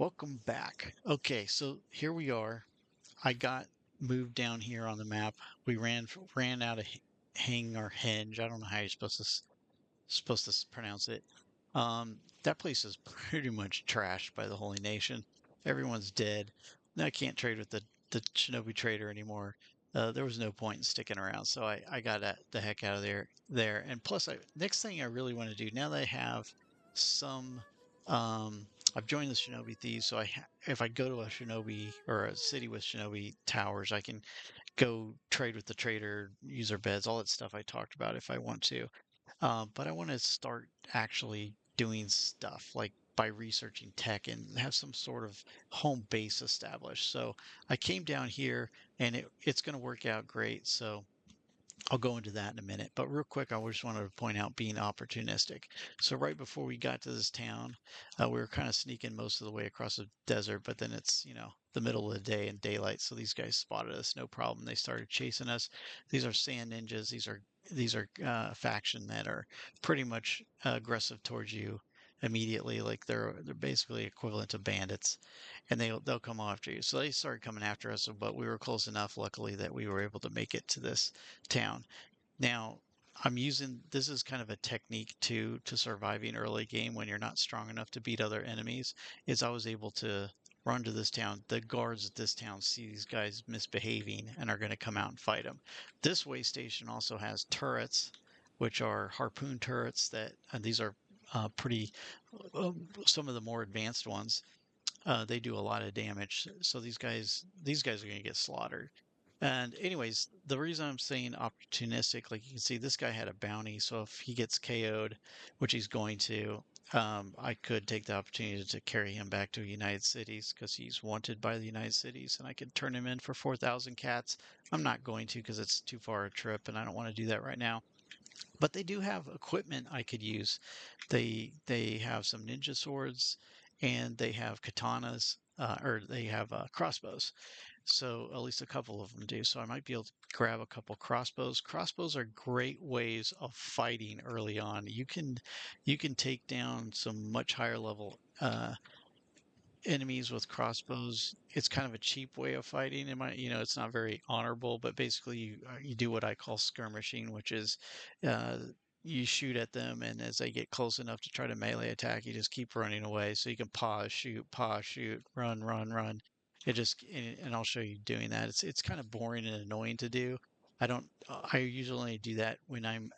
Welcome back. Okay, so here we are. I got moved down here on the map. We ran out of hang or hinge. I don't know how you're supposed to pronounce it. That place is pretty much trashed by the Holy Nation. Everyone's dead. Now I can't trade with the Shinobi trader anymore. There was no point in sticking around, so I got the heck out of there. And plus, next thing I really want to do now that I have some, I've joined the Shinobi Thieves, so if I go to a Shinobi or a city with Shinobi towers, I can go trade with the trader, use their beds, all that stuff I talked about if I want to. But I want to start actually doing stuff like by researching tech and have some sort of home base established. So I came down here and it's going to work out great. So I'll go into that in a minute. But real quick, I just wanted to point out being opportunistic. So right before we got to this town, we were kind of sneaking most of the way across the desert, but then it's, the middle of the day and daylight. So these guys spotted us, no problem. They started chasing us. These are sand ninjas. These are a faction that are pretty much aggressive towards you immediately. Like they're basically equivalent to bandits, and they'll come after you. So they started coming after us, but we were close enough, luckily, that we were able to make it to this town. Now, I'm using this is kind of a technique to surviving early game when you're not strong enough to beat other enemies. Is I was able to run to this town. The guards at this town see these guys misbehaving and are going to come out and fight them. This way station also has turrets, which are harpoon turrets that and these are pretty some of the more advanced ones. They do a lot of damage. So these guys are going to get slaughtered. And anyways, the reason I'm saying opportunistic, like you can see, this guy had a bounty. So if he gets KO'd, which he's going to, I could take the opportunity to carry him back to United Cities because he's wanted by the United Cities, and I could turn him in for 4,000 cats. I'm not going to because it's too far a trip, and I don't want to do that right now. But they do have equipment I could use. They have some ninja swords, and they have katanas, or they have crossbows. So at least a couple of them do. So I might be able to grab a couple crossbows. Crossbows are great ways of fighting early on. You can take down some much higher level enemies with crossbows. It's kind of a cheap way of fighting. It's not very honorable, but basically you do what I call skirmishing, which is uh, you shoot at them, and as they get close enough to try to melee attack, you just keep running away. So you can pause, shoot, run, run, run. And I'll show you doing that. It's kind of boring and annoying to do. I usually only do that when I'm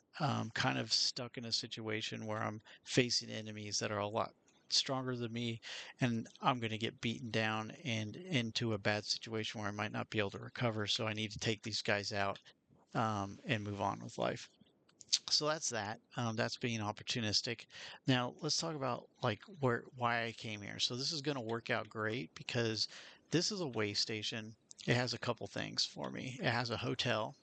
kind of stuck in a situation where I'm facing enemies that are a lot stronger than me, and I'm going to get beaten down and into a bad situation where I might not be able to recover. So I need to take these guys out and move on with life. So that's that. That's being opportunistic. Now let's talk about like why I came here. So this is going to work out great because this is a way station. It has a couple things for me. It has a hotel.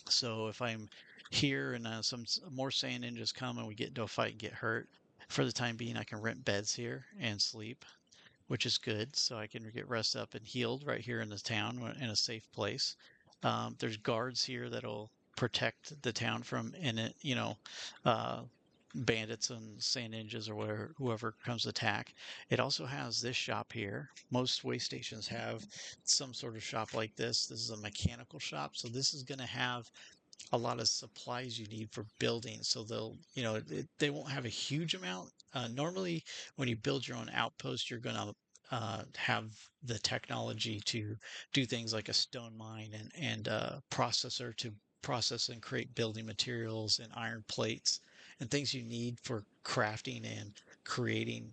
So if I'm here and some more sand ninjas come and we get into a fight and get hurt, for the time being, I can rent beds here and sleep, which is good. So I can get rest up and healed right here in the town in a safe place. There's guards here that'll protect the town from uh, bandits and sand ninjas or whoever comes to attack. It also has this shop here. Most way stations have some sort of shop like this. This is a mechanical shop, so this is going to have a lot of supplies you need for building. So they won't have a huge amount. Normally, when you build your own outpost, you're going to have the technology to do things like a stone mine and processor to process and create building materials and iron plates and things you need for crafting and creating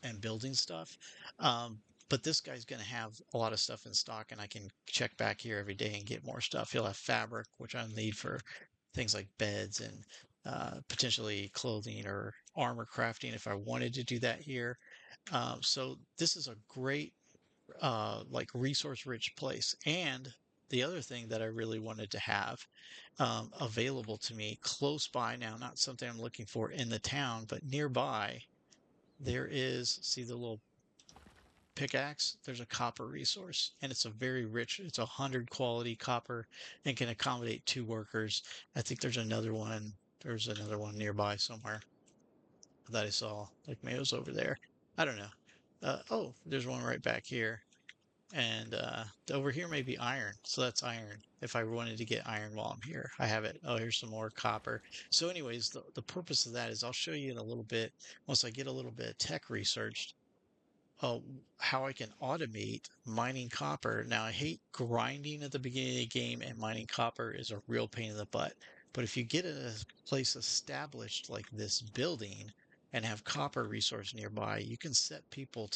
and building stuff. Um, but this guy's going to have a lot of stuff in stock, and I can check back here every day and get more stuff. He'll have fabric, which I need for things like beds and potentially clothing or armor crafting if I wanted to do that here. So this is a great, like resource-rich place. And the other thing that I really wanted to have available to me close by now, not something I'm looking for in the town, but nearby there is, see the little pickaxe? There's a copper resource, and it's a very rich, it's 100 quality copper and can accommodate two workers. I think there's another one nearby somewhere that I saw, like maybe it was over there. I don't know. Oh, there's one right back here. And over here may be iron. So that's iron. If I wanted to get iron while I'm here, I have it. Oh, here's some more copper. So anyways, the purpose of that is I'll show you in a little bit, once I get a little bit of tech researched, uh, how I can automate mining copper. Now, I hate grinding at the beginning of the game, and mining copper is a real pain in the butt. But if you get a place established like this building and have copper resource nearby, you can set people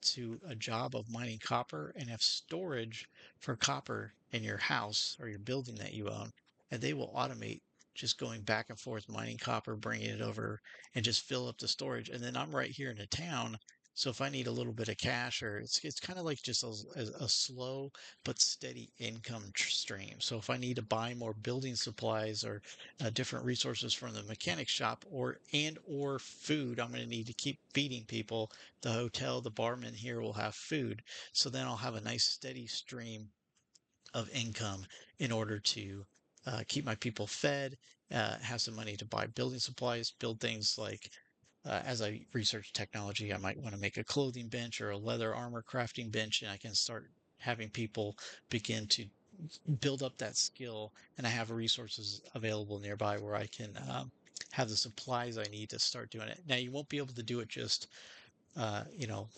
to a job of mining copper and have storage for copper in your house or your building that you own, and they will automate just going back and forth mining copper, bringing it over, and just fill up the storage. And then I'm right here in the town, so if I need a little bit of cash, or it's kind of like just a slow but steady income stream. So if I need to buy more building supplies or different resources from the mechanic shop, or food, I'm going to need to keep feeding people. The hotel, the barman here will have food. So then I'll have a nice steady stream of income in order to keep my people fed, have some money to buy building supplies, build things like as I research technology, I might want to make a clothing bench or a leather armor crafting bench, and I can start having people begin to build up that skill. And I have resources available nearby where I can have the supplies I need to start doing it. Now, you won't be able to do it just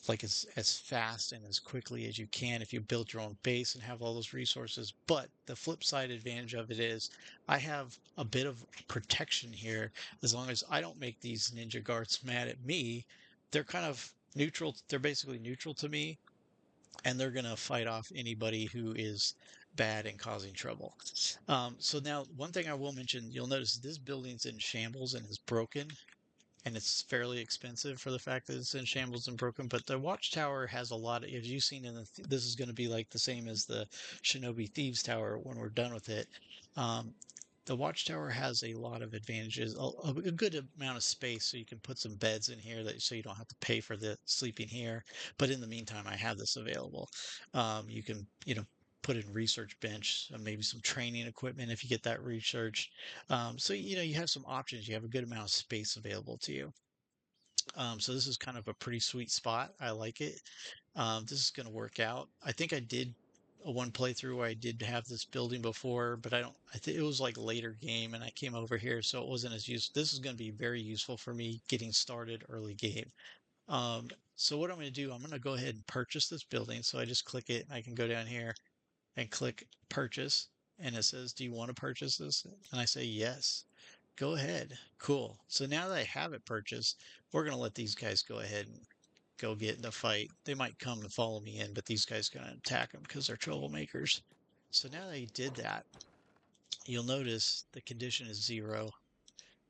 like as fast and as quickly as you can if you build your own base and have all those resources. But the flip side advantage of it is I have a bit of protection here. As long as I don't make these ninja guards mad at me, they're kind of neutral. They're basically neutral to me, and they're going to fight off anybody who is bad and causing trouble. So now, one thing I will mention, you'll notice this building's in shambles and is broken, and it's fairly expensive for the fact that it's in shambles and broken. But the watchtower has a lot of, as you've seen this is going to be like the same as the Shinobi Thieves Tower when we're done with it. Um, the watchtower has a lot of advantages, a good amount of space, so you can put some beds in here so you don't have to pay for the sleeping here. But in the meantime, I have this available. You can, put in research bench, maybe some training equipment if you get that research. So you have some options. You have a good amount of space available to you. So this is kind of a pretty sweet spot. I like it. This is going to work out. I think I did a one playthrough where I did have this building before, but I don't. I think it was like later game, and I came over here, so it wasn't as useful. This is going to be very useful for me getting started early game. So what I'm going to do, I'm going to go ahead and purchase this building. So I just click it. I can go down here and click purchase, and it says, do you want to purchase this? And I say yes. Go ahead. Cool. So now that I have it purchased, we're going to let these guys go ahead and go get in the fight. They might come and follow me in, but these guys are going to attack them because they're troublemakers. So now that I did that, you'll notice the condition is 0.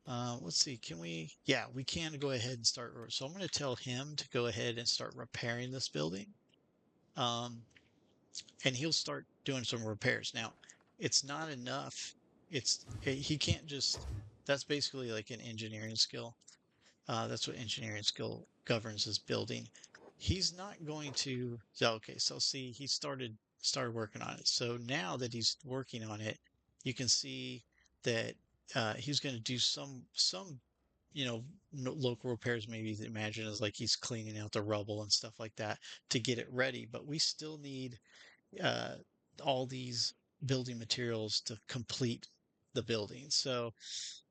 Let's see, can we? Yeah, we can go ahead and start. So I'm going to tell him to go ahead and start repairing this building. Um, and he'll start doing some repairs. Now, it's not enough. He can't just. That's basically like an engineering skill. That's what engineering skill governs his building. He's not going to. So, okay, so see, he started working on it. So now that he's working on it, you can see that he's going to do some local repairs. Maybe imagine as like he's cleaning out the rubble and stuff like that to get it ready. But we still need uh, all these building materials to complete the building. So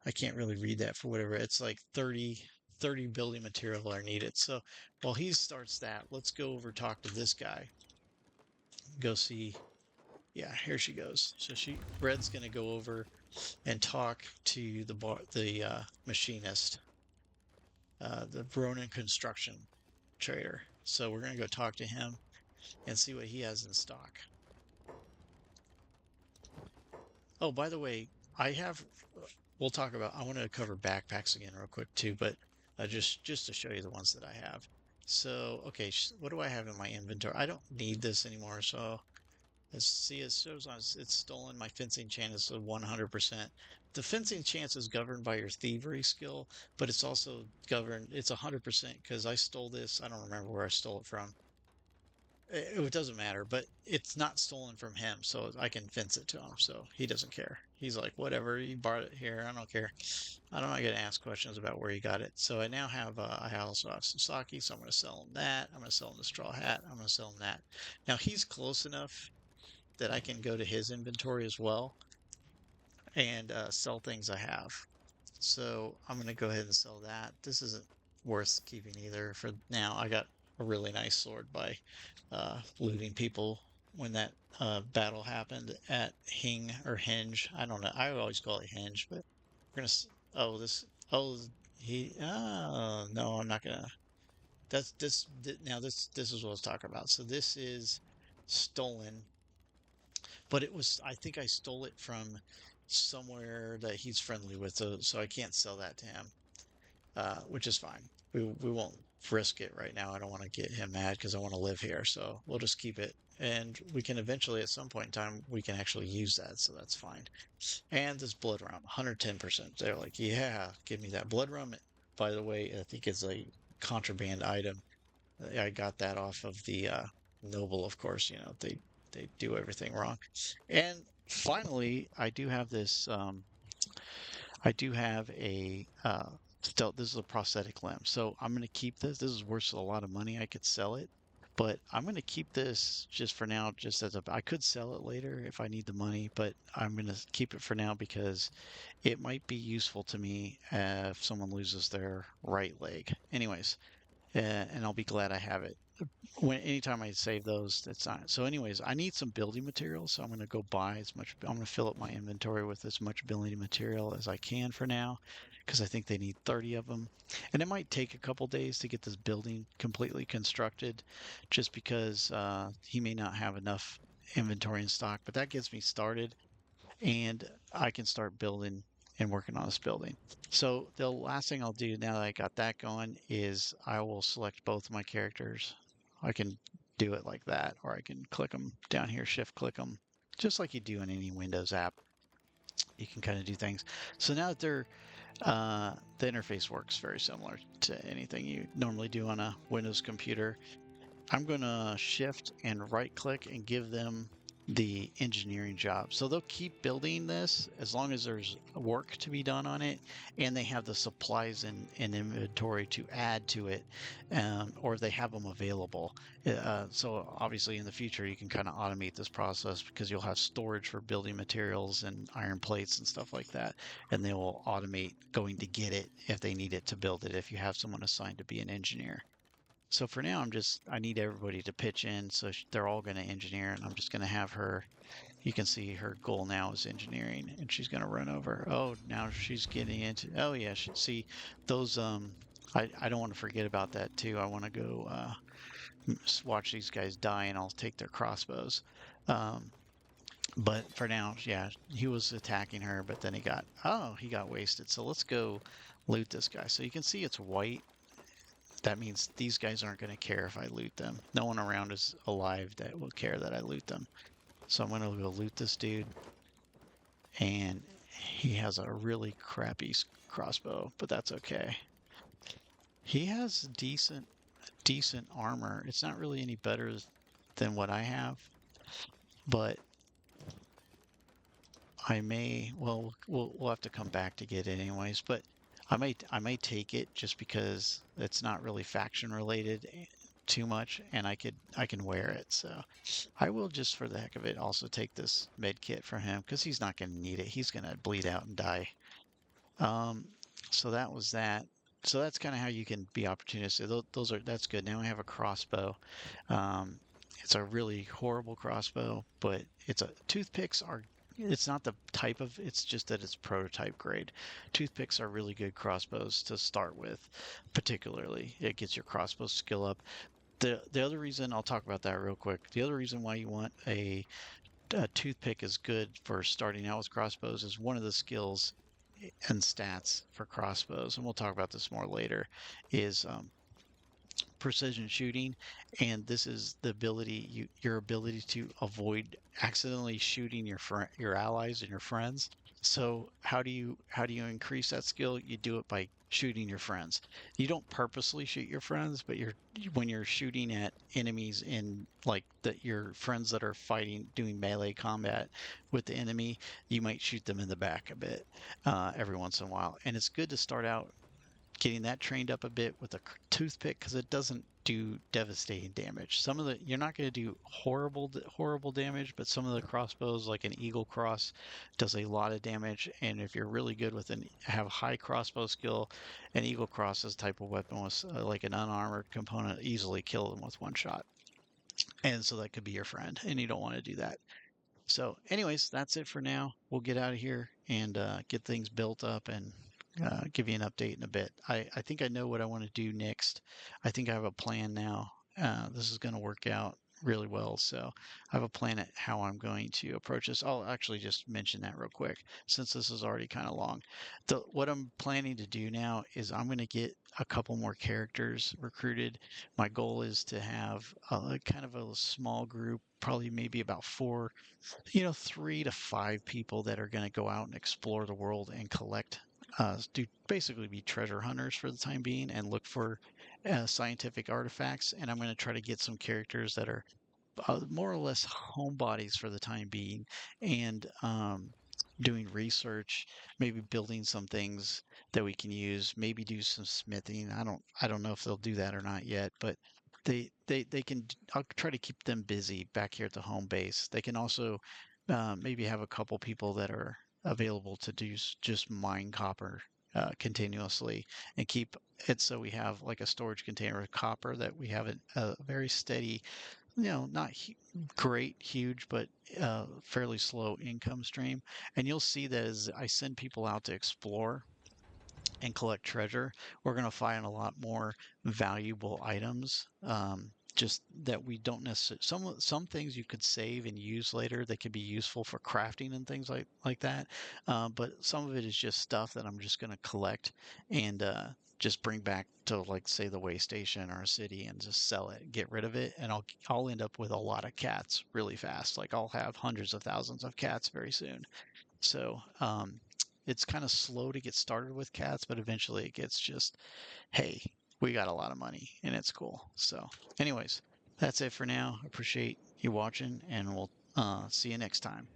I can't really read that for whatever. It's like 30 building material are needed. So while he starts that, let's go over talk to this guy. Go see. Yeah, here she goes. So Red's gonna go over and talk to the machinist, the Ronin construction trader. So we're gonna go talk to him and see what he has in stock. Oh, by the way, I have. We'll talk about. I want to cover backpacks again real quick too, but just to show you the ones that I have. So, okay, what do I have in my inventory? I don't need this anymore. So, let's see. It shows on it's stolen. My fencing chance is 100%. The fencing chance is governed by your thievery skill, but it's also governed. It's 100% because I stole this. I don't remember where I stole it from. It doesn't matter, but it's not stolen from him, so I can fence it to him. So he doesn't care. He's like, whatever, you bought it here. I don't care. I'm not going to ask questions about where he got it. So I now have, I also have some sake, so I'm going to sell him that. I'm going to sell him the straw hat. I'm going to sell him that. Now he's close enough that I can go to his inventory as well and sell things I have. So I'm going to go ahead and sell that. This isn't worth keeping either for now. I got a really nice sword by looting people when that battle happened at Hing or Hinge. I don't know. I always call it Hinge, but we're gonna. Oh, this. Oh, he. Oh, no, I'm not gonna. That's this. Now this is what I was talking about. So this is stolen, but it was. I think I stole it from somewhere that he's friendly with, so I can't sell that to him, which is fine. We won't risk it right now. I don't want to get him mad because I want to live here. So we'll just keep it. And we can eventually, at some point in time, we can actually use that. So that's fine. And this blood rum, 110%. They're like, yeah, give me that blood rum. By the way, I think it's a contraband item. I got that off of the Noble, of course. You know, they do everything wrong. And finally, I do have this. I do have a still this is a prosthetic limb. So I'm gonna keep this. This is worth a lot of money. I could sell it, but I'm gonna keep this just for now, just as a I could sell it later if I need the money, but I'm gonna keep it for now because it might be useful to me if someone loses their right leg. Anyways, and I'll be glad I have it. When anytime I save those, that's not. So, anyways, I need some building materials, so I'm going to go buy as much. I'm going to fill up my inventory with as much building material as I can for now, because I think they need 30 of them, and it might take a couple days to get this building completely constructed, just because he may not have enough inventory in stock. But that gets me started, and I can start building and working on this building. So the last thing I'll do now that I got that going is I will select both my characters. I can do it like that, or I can click them down here, shift click them, just like you do in any Windows app. You can kind of do things. So now that the interface works very similar to anything you normally do on a Windows computer. I'm going to shift and right click and give them the engineering job. So they'll keep building this as long as there's work to be done on it and they have the supplies and inventory to add to it, or they have them available. So obviously in the future you can kind of automate this process because you'll have storage for building materials and iron plates and stuff like that. And they will automate going to get it if they need it to build it if you have someone assigned to be an engineer. So for now, I need everybody to pitch in. So they're all going to engineer, and I'm just going to have her. You can see her goal now is engineering, and she's going to run over. Oh, now she's getting into. Oh yeah, see those. I don't want to forget about that too. I want to go watch these guys die, and I'll take their crossbows. Um, but for now, yeah, he was attacking her, but then he got wasted. So let's go loot this guy. So you can see it's white. That means these guys aren't going to care if I loot them. No one around is alive that will care that I loot them. So I'm going to go loot this dude. And he has a really crappy crossbow, but that's okay. He has decent armor. It's not really any better than what I have, but we'll have to come back to get it anyways, but I may take it just because it's not really faction related too much, and I can wear it. So I will, just for the heck of it, also take this med kit for him because he's not going to need it. He's going to bleed out and die. Um, so that was that. So that's kind of how you can be opportunistic. That's good. Now I have a crossbow. Um, it's a really horrible crossbow, but toothpicks are it's not the type of it's just that it's prototype grade. Toothpicks are really good crossbows to start with, particularly. It gets your crossbow skill up. The other reason I'll talk about that real quick. The other reason why you want a toothpick is good for starting out with crossbows is one of the skills and stats for crossbows, and we'll talk about this more later, is precision shooting, and this is the your ability to avoid accidentally shooting your allies and your friends. So how do you increase that skill? You do it by shooting your friends. You don't purposely shoot your friends, but when you're shooting at enemies in like your friends that are fighting doing melee combat with the enemy, you might shoot them in the back a bit every once in a while. And it's good to start out getting that trained up a bit with a toothpick because it doesn't do devastating damage. Some of the you're not going to do horrible damage, but some of the crossbows, like an eagle cross, does a lot of damage. And if you're really good with an have high crossbow skill, an eagle cross is type of weapon with like an unarmored component easily kill them with one shot. And so that could be your friend, and you don't want to do that. So, anyways, that's it for now. We'll get out of here and get things built up and give you an update in a bit. I think I know what I want to do next. I think I have a plan now. This is going to work out really well. So, I have a plan at how I'm going to approach this. I'll actually just mention that real quick since this is already kind of long. What I'm planning to do now is I'm going to get a couple more characters recruited. My goal is to have a kind of a small group, probably maybe about four, 3 to 5 people that are going to go out and explore the world and collect, do basically be treasure hunters for the time being and look for scientific artifacts. And I'm going to try to get some characters that are more or less homebodies for the time being and doing research, maybe building some things that we can use, maybe do some smithing. I don't know if they'll do that or not yet, but they can. I'll try to keep them busy back here at the home base. They can also maybe have a couple people that are available to do just mine copper continuously and keep it so we have like a storage container of copper that we have a very steady, not great, huge, but fairly slow income stream. And you'll see that as I send people out to explore and collect treasure, we're going to find a lot more valuable items. Just that we don't necessarily some things you could save and use later that could be useful for crafting and things like that. But some of it is just stuff that I'm just going to collect and just bring back to like say the way station or a city and just sell it, get rid of it, and I'll end up with a lot of cats really fast. Like I'll have hundreds of thousands of cats very soon. So it's kind of slow to get started with cats, but eventually it gets just, hey, we got a lot of money and it's cool. So, anyways, that's it for now. Appreciate you watching, and we'll see you next time.